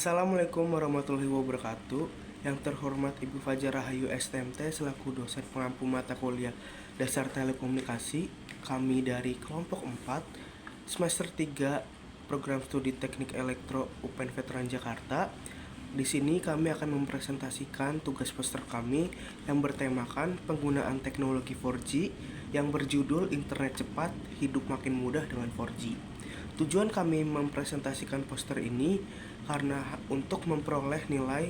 Assalamualaikum warahmatullahi wabarakatuh. Yang terhormat Ibu Fajar Rahayu STMT selaku dosen pengampu mata kuliah Dasar Telekomunikasi, kami dari kelompok 4 semester 3 Program Studi Teknik Elektro UPN Veteran Jakarta. Di sini kami akan mempresentasikan tugas poster kami yang bertemakan penggunaan teknologi 4G yang berjudul Internet Cepat, Hidup Makin Mudah dengan 4G. Tujuan kami mempresentasikan poster ini karena untuk memperoleh nilai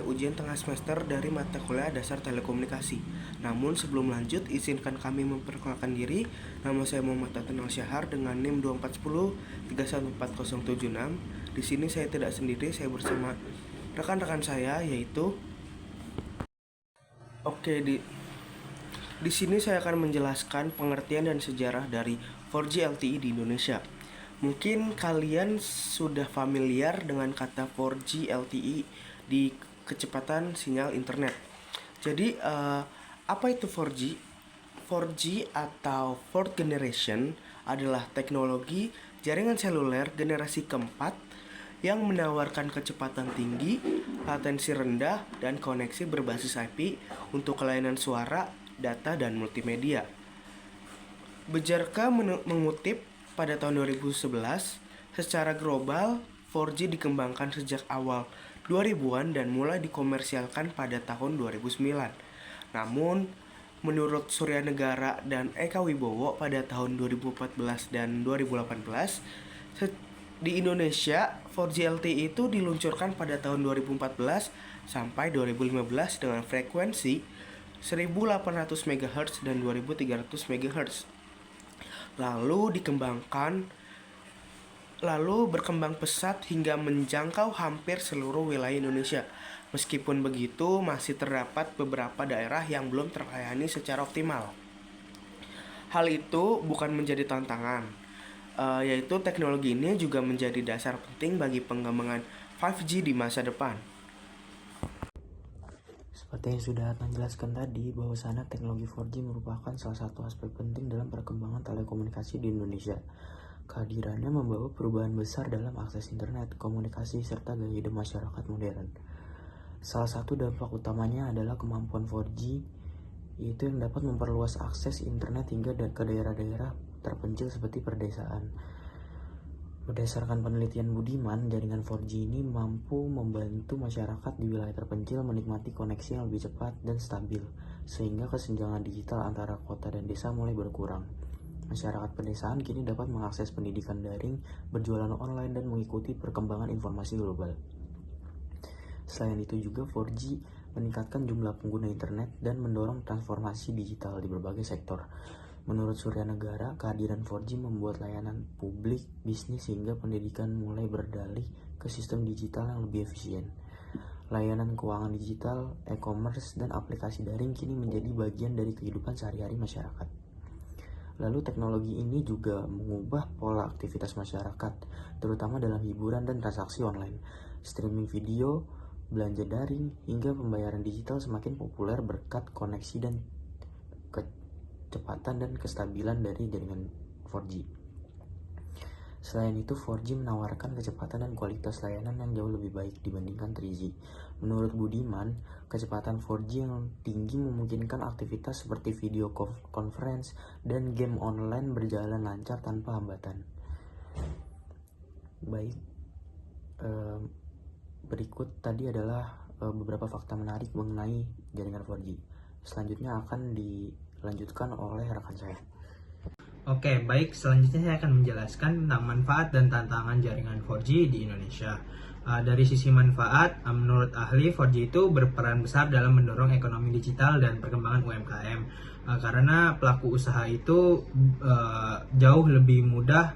ujian tengah semester dari mata kuliah Dasar Telekomunikasi. Namun sebelum lanjut, izinkan kami memperkenalkan diri. Nama saya Muhammad Tatanal Syahar dengan NIM 2410314076. Di sini saya tidak sendiri, saya bersama rekan-rekan saya yaitu di sini saya akan menjelaskan pengertian dan sejarah dari 4G LTE di Indonesia. Mungkin kalian sudah familiar dengan kata 4G LTE di kecepatan sinyal internet. Jadi, apa itu 4G? 4G atau Fourth Generation adalah teknologi jaringan seluler generasi keempat yang menawarkan kecepatan tinggi, latensi rendah, dan koneksi berbasis IP untuk layanan suara, data, dan multimedia. Bejarka mengutip pada tahun 2011, secara global 4G dikembangkan sejak awal 2000-an dan mulai dikomersialkan pada tahun 2009. Namun, menurut Surya Negara dan Eka Wibowo pada tahun 2014 dan 2018, di Indonesia 4G LTE itu diluncurkan pada tahun 2014 sampai 2015 dengan frekuensi 1800 MHz dan 2300 MHz. Lalu berkembang pesat hingga menjangkau hampir seluruh wilayah Indonesia. Meskipun begitu, masih terdapat beberapa daerah yang belum terlayani secara optimal. Hal itu bukan menjadi tantangan, yaitu teknologi ini juga menjadi dasar penting bagi pengembangan 5G di masa depan. Seperti yang sudah Adnan jelaskan tadi, bahwasanya teknologi 4G merupakan salah satu aspek penting dalam perkembangan telekomunikasi di Indonesia. Kehadirannya membawa perubahan besar dalam akses internet, komunikasi, serta gaya hidup masyarakat modern. Salah satu dampak utamanya adalah kemampuan 4G, yaitu yang dapat memperluas akses internet hingga ke daerah-daerah terpencil seperti perdesaan. Berdasarkan penelitian Budiman, jaringan 4G ini mampu membantu masyarakat di wilayah terpencil menikmati koneksi yang lebih cepat dan stabil, sehingga kesenjangan digital antara kota dan desa mulai berkurang. Masyarakat pedesaan kini dapat mengakses pendidikan daring, berjualan online, dan mengikuti perkembangan informasi global. Selain itu juga 4G meningkatkan jumlah pengguna internet dan mendorong transformasi digital di berbagai sektor. Menurut Surya Negara, kehadiran 4G membuat layanan publik, bisnis, hingga pendidikan mulai berdalih ke sistem digital yang lebih efisien. Layanan keuangan digital, e-commerce, dan aplikasi daring kini menjadi bagian dari kehidupan sehari-hari masyarakat. Lalu teknologi ini juga mengubah pola aktivitas masyarakat, terutama dalam hiburan dan transaksi online. Streaming video, belanja daring, hingga pembayaran digital semakin populer berkat koneksi dan kecepatan dan kestabilan dari jaringan 4G. Selain itu, 4G menawarkan kecepatan dan kualitas layanan yang jauh lebih baik dibandingkan 3G. Menurut Budiman, kecepatan 4G yang tinggi memungkinkan aktivitas seperti video conference dan game online berjalan lancar tanpa hambatan. Baik, berikut tadi adalah beberapa fakta menarik mengenai jaringan 4G. Selanjutnya akan dilanjutkan oleh rekan saya. Oke, baik. Selanjutnya saya akan menjelaskan tentang manfaat dan tantangan jaringan 4G di Indonesia. Dari sisi manfaat, menurut ahli, 4G itu berperan besar dalam mendorong ekonomi digital dan perkembangan UMKM. Karena pelaku usaha itu jauh lebih mudah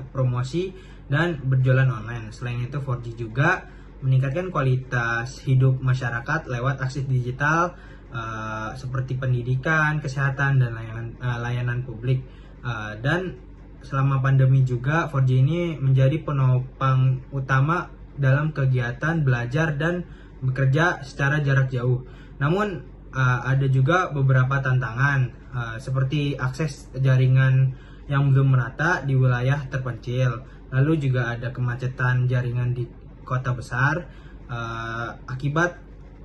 promosi dan berjualan online. Selain itu, 4G juga meningkatkan kualitas hidup masyarakat lewat akses digital seperti pendidikan, kesehatan, dan layanan publik. Dan selama pandemi juga 4G ini menjadi penopang utama dalam kegiatan belajar dan bekerja secara jarak jauh. Namun ada juga beberapa tantangan seperti akses jaringan yang belum merata di wilayah terpencil. Lalu juga ada kemacetan jaringan di kota besar akibat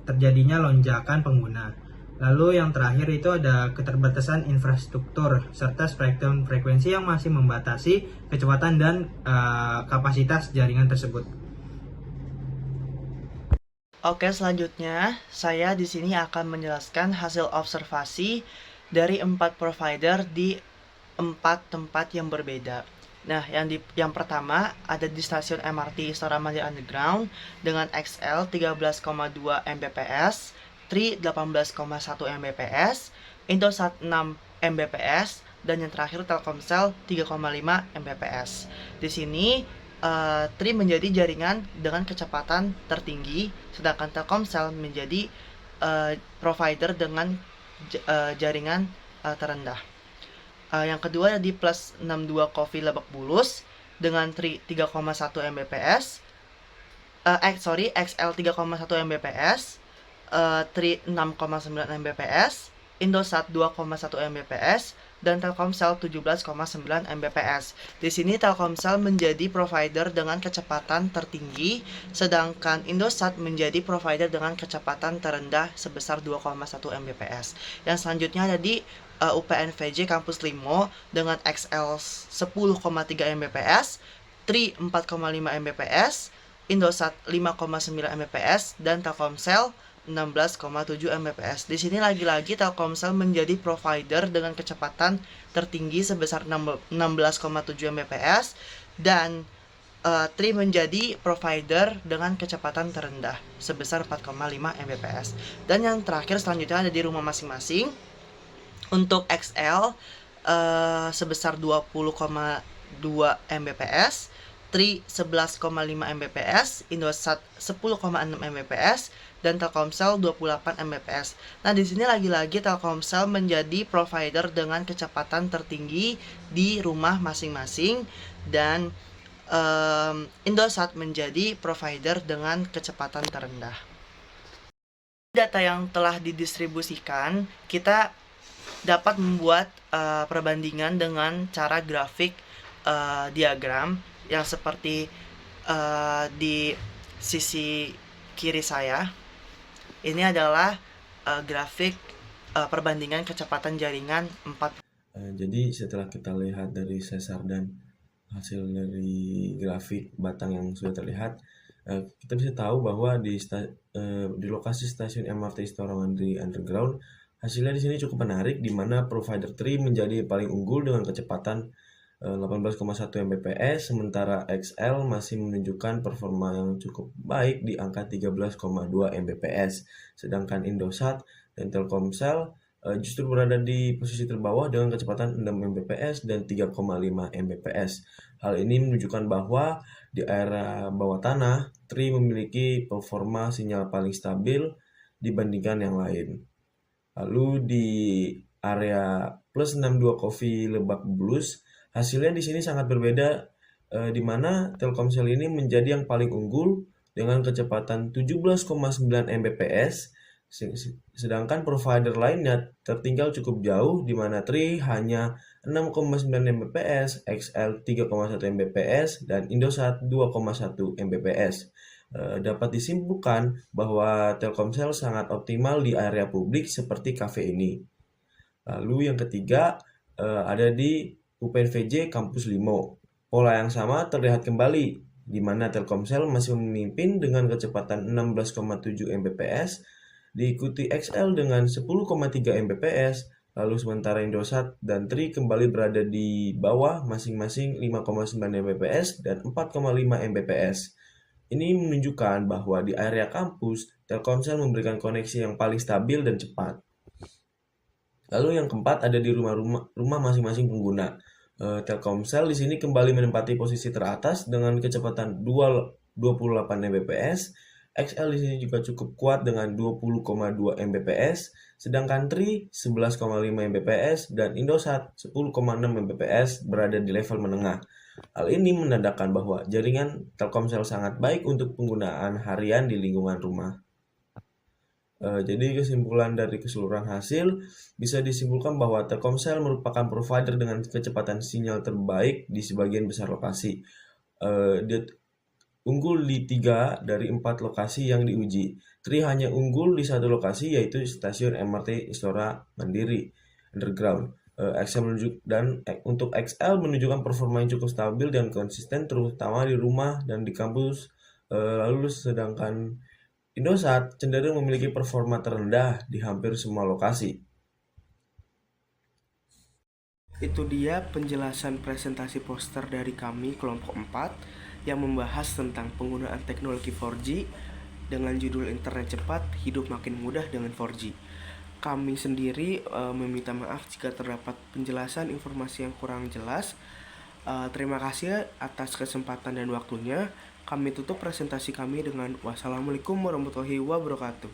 terjadinya lonjakan pengguna. Lalu yang terakhir itu ada keterbatasan infrastruktur serta spektrum frekuensi yang masih membatasi kecepatan dan kapasitas jaringan tersebut. Oke, selanjutnya saya di sini akan menjelaskan hasil observasi dari 4 provider di 4 tempat yang berbeda. Nah, yang pertama ada di stasiun MRT Istora Manja Underground dengan XL 13,2 Mbps, Tri 18,1 Mbps, Indosat 6 Mbps, dan yang terakhir Telkomsel 3,5 Mbps. Di sini Tri menjadi jaringan dengan kecepatan tertinggi, sedangkan Telkomsel menjadi provider dengan jaringan terendah. Yang kedua ada di Plus 62 Coffee Lebak Bulus dengan Tri 3,1 Mbps, XL 3,1 Mbps, Tri 6,9 Mbps, Indosat 2,1 Mbps, dan Telkomsel 17,9 Mbps. Di sini Telkomsel menjadi provider dengan kecepatan tertinggi, sedangkan Indosat menjadi provider dengan kecepatan terendah sebesar 2,1 Mbps. Yang selanjutnya ada di UPNVJ Kampus Limo dengan XL 10,3 Mbps, Tri 4,5 Mbps, Indosat 5,9 Mbps, dan Telkomsel 16,7 Mbps. Di sini lagi-lagi Telkomsel menjadi provider dengan kecepatan tertinggi sebesar 16,7 Mbps dan Tri menjadi provider dengan kecepatan terendah sebesar 4,5 Mbps. Dan yang terakhir selanjutnya ada di rumah masing-masing. Untuk XL sebesar 20,2 Mbps, Tri 11,5 Mbps, Indosat 10,6 Mbps, dan Telkomsel 28 Mbps. Nah, di sini lagi-lagi Telkomsel menjadi provider dengan kecepatan tertinggi di rumah masing-masing dan Indosat menjadi provider dengan kecepatan terendah. Data yang telah didistribusikan, kita dapat membuat perbandingan dengan cara grafik diagram yang seperti di sisi kiri saya. Ini adalah grafik perbandingan kecepatan jaringan 4. Jadi setelah kita lihat dari sesar dan hasil dari grafik batang yang sudah terlihat, kita bisa tahu bahwa di lokasi stasiun MRT Istora Manja Underground, hasilnya di sini cukup menarik, di mana provider Tri menjadi paling unggul dengan kecepatan 18,1 Mbps, sementara XL masih menunjukkan performa yang cukup baik di angka 13,2 Mbps. Sedangkan Indosat dan Telkomsel justru berada di posisi terbawah dengan kecepatan 6 Mbps dan 3,5 Mbps. Hal ini menunjukkan bahwa di area bawah tanah, Tri memiliki performa sinyal paling stabil dibandingkan yang lain. Lalu di area Plus 62 Coffee Lebak Bulus, hasilnya di sini sangat berbeda, di mana Telkomsel ini menjadi yang paling unggul dengan kecepatan 17,9 Mbps, sedangkan provider lainnya tertinggal cukup jauh, di mana Tri hanya 6,9 Mbps, XL 3,1 Mbps, dan Indosat 2,1 Mbps. Dapat disimpulkan bahwa Telkomsel sangat optimal di area publik seperti kafe ini. Lalu yang ketiga ada di UPNVJ Kampus Limo. Pola yang sama terlihat kembali, di mana Telkomsel masih memimpin dengan kecepatan 16,7 Mbps, diikuti XL dengan 10,3 Mbps, lalu sementara Indosat dan Tri kembali berada di bawah masing-masing 5,9 Mbps dan 4,5 Mbps. Ini menunjukkan bahwa di area kampus, Telkomsel memberikan koneksi yang paling stabil dan cepat. Lalu yang keempat ada di rumah masing-masing pengguna. Telkomsel di sini kembali menempati posisi teratas dengan kecepatan 28 Mbps. XL di sini juga cukup kuat dengan 20,2 Mbps, sedangkan Tri 11,5 Mbps dan Indosat 10,6 Mbps berada di level menengah. Hal ini menandakan bahwa jaringan Telkomsel sangat baik untuk penggunaan harian di lingkungan rumah. Jadi kesimpulan dari keseluruhan hasil bisa disimpulkan bahwa Telkomsel merupakan provider dengan kecepatan sinyal terbaik di sebagian besar lokasi. Dia unggul di 3 dari 4 lokasi yang diuji. Tri hanya unggul di satu lokasi, yaitu stasiun MRT Istora Mandiri Underground. Untuk XL menunjukkan performa yang cukup stabil dan konsisten, terutama di rumah dan di kampus. Lalu sedangkan Indosat cenderung memiliki performa terendah di hampir semua lokasi. Itu dia penjelasan presentasi poster dari kami kelompok 4 yang membahas tentang penggunaan teknologi 4G dengan judul Internet Cepat, Hidup Makin Mudah dengan 4G. Kami sendiri meminta maaf jika terdapat penjelasan informasi yang kurang jelas. Terima kasih atas kesempatan dan waktunya. Kami tutup presentasi kami dengan wassalamualaikum warahmatullahi wabarakatuh.